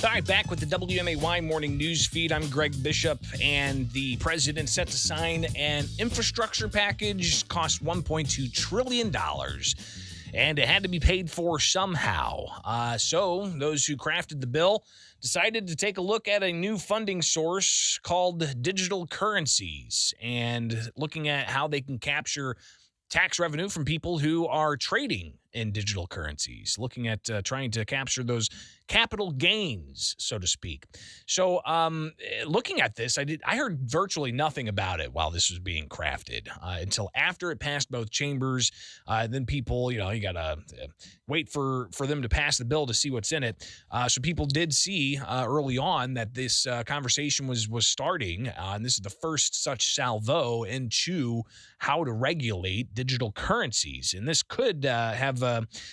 All right, back with the WMAY morning news feed. I'm Greg Bishop, and the president set to sign an infrastructure package cost $1.2 trillion, and it had to be paid for somehow. So those who crafted the bill decided to take a look at a new funding source called digital currencies and looking at how they can capture tax revenue from people who are trading in digital currencies, looking at trying to capture those capital gains, so to speak. So looking at this, I heard virtually nothing about it while this was being crafted until after it passed both chambers. Then people, you got to wait for them to pass the bill to see what's in it. So people did see early on that this conversation was starting, and this is the first such salvo into how to regulate digital currencies. And this could have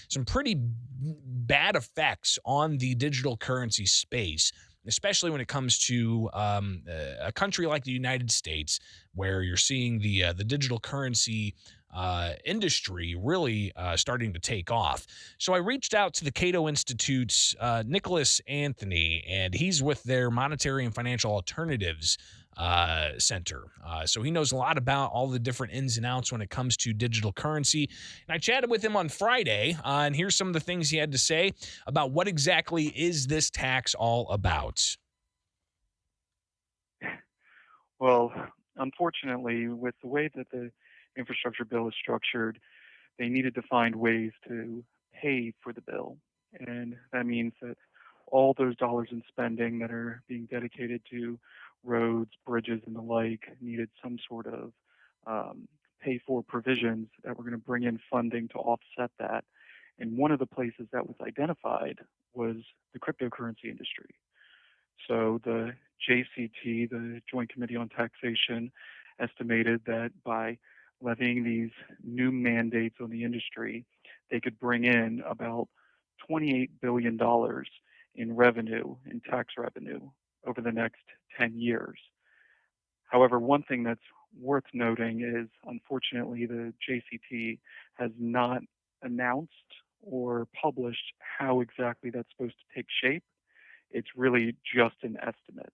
some pretty bad effects on the digital currency space, especially when it comes to a country like the United States, where you're seeing the digital currency industry really starting to take off. So I reached out to the Cato Institute's Nicholas Anthony, and he's with their Monetary and Financial Alternatives Center. So he knows a lot about all the different ins and outs when it comes to digital currency. And I chatted with him on Friday, and here's some of the things he had to say about what exactly is this tax all about. Well, unfortunately, with the way that the infrastructure bill is structured, they needed to find ways to pay for the bill. And that means that all those dollars in spending that are being dedicated to roads, bridges, and the like needed some sort of pay for provisions that were going to bring in funding to offset that. And one of the places that was identified was the cryptocurrency industry. So the JCT, the Joint Committee on Taxation, estimated that by levying these new mandates on the industry, they could bring in about $28 billion in revenue, in tax revenue, over the next 10 years. However, one thing that's worth noting is, unfortunately, the JCT has not announced or published how exactly that's supposed to take shape. It's really just an estimate.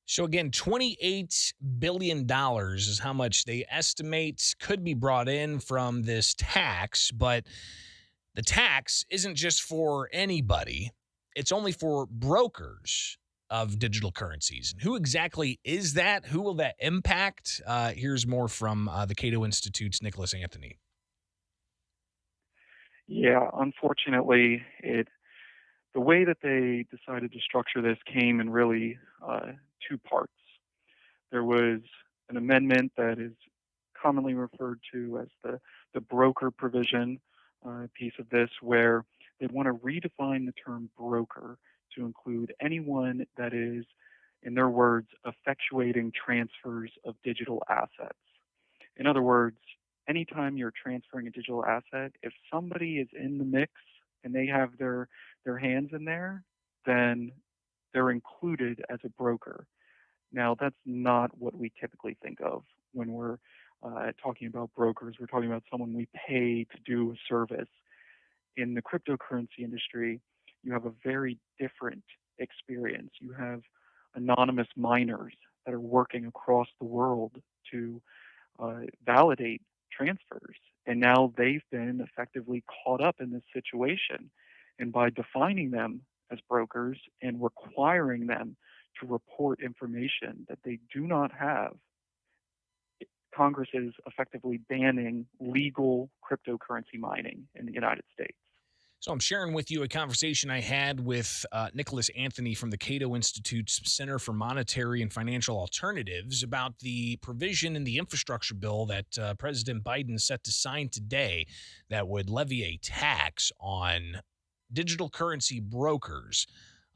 So again, $28 billion is how much they estimate could be brought in from this tax, but the tax isn't just for anybody. It's only for brokers of digital currencies. And who exactly is that? Who will that impact? Here's more from the Cato Institute's Nicholas Anthony. Yeah, unfortunately, the way that they decided to structure this came in really two parts. There was an amendment that is commonly referred to as the broker provision piece of this, where they want to redefine the term broker to include anyone that is, in their words, effectuating transfers of digital assets. In other words, anytime you're transferring a digital asset, if somebody is in the mix and they have their hands in there, then they're included as a broker. Now, that's not what we typically think of when we're talking about brokers. We're talking about someone we pay to do a service. In the cryptocurrency industry, you have a very different experience. You have anonymous miners that are working across the world to validate transfers. And now they've been effectively caught up in this situation. And by defining them as brokers and requiring them to report information that they do not have, Congress is effectively banning legal cryptocurrency mining in the United States. So I'm sharing with you a conversation I had with Nicholas Anthony from the Cato Institute's Center for Monetary and Financial Alternatives about the provision in the infrastructure bill that President Biden set to sign today that would levy a tax on digital currency brokers.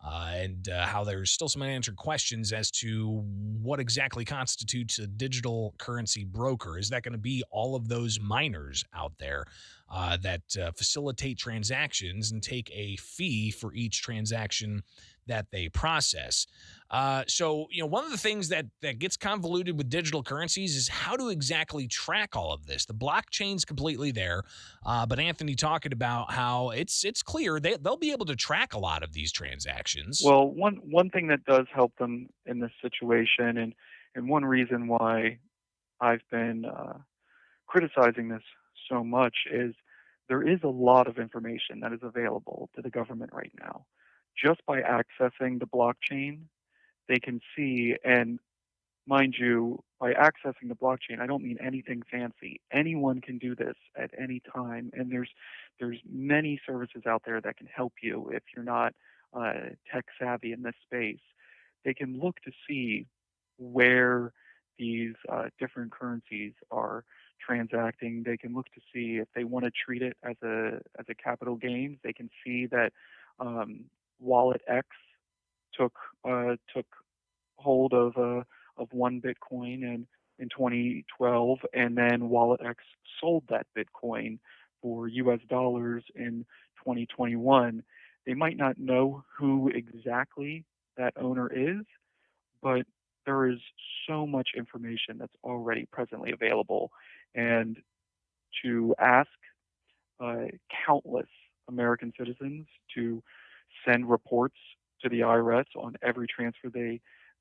And how there's still some unanswered questions as to what exactly constitutes a digital currency broker. Is that going to be all of those miners out there? that facilitate transactions and take a fee for each transaction that they process. So, one of the things that gets convoluted with digital currencies is how to exactly track all of this. The blockchain's completely there, but Anthony talking about how it's clear they'll be able to track a lot of these transactions. Well, one thing that does help them in this situation, and one reason why I've been criticizing this so much is there is a lot of information that is available to the government right now. Just by accessing the blockchain, they can see, and mind you, by accessing the blockchain, I don't mean anything fancy. Anyone can do this at any time, and there's many services out there that can help you if you're not tech savvy in this space. They can look to see where these different currencies are transacting. They can look to see if they want to treat it as a capital gains. They can see that Wallet X took hold of one Bitcoin in 2012, and then Wallet X sold that Bitcoin for US dollars in 2021. They might not know who exactly that owner is, but there is so much information that's already presently available. And to ask countless American citizens to send reports to the IRS on every transfer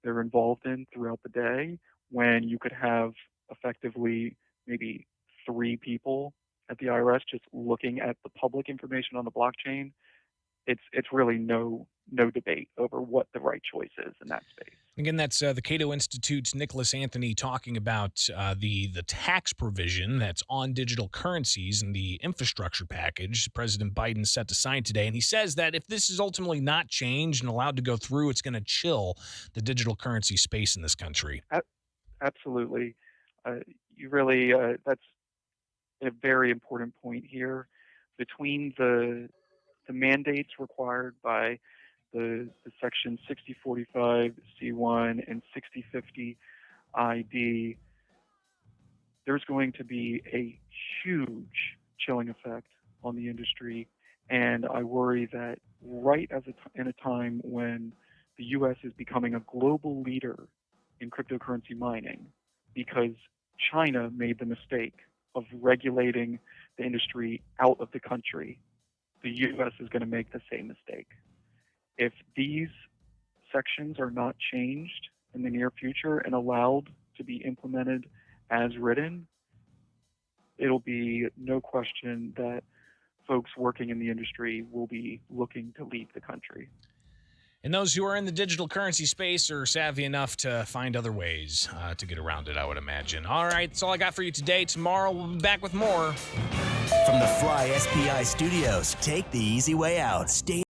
they're involved in throughout the day, when you could have effectively maybe 3 people at the IRS just looking at the public information on the blockchain, it's really no debate over what the right choice is in that space. Again, that's the Cato Institute's Nicholas Anthony talking about the tax provision that's on digital currencies and the infrastructure package President Biden set to sign today. And he says that if this is ultimately not changed and allowed to go through, it's going to chill the digital currency space in this country. Absolutely. You really, that's a very important point here. Between the mandates required by the section 6045 C1 and 6050 ID, there's going to be a huge chilling effect on the industry. And I worry that right in a time when the U.S. is becoming a global leader in cryptocurrency mining, because China made the mistake of regulating the industry out of the country, the U.S. is going to make the same mistake. If these sections are not changed in the near future and allowed to be implemented as written, it'll be no question that folks working in the industry will be looking to leave the country. And those who are in the digital currency space are savvy enough to find other ways to get around it, I would imagine. All right, that's all I got for you today. Tomorrow, we'll be back with more. From the Fly SPI studios, take the easy way out. Stay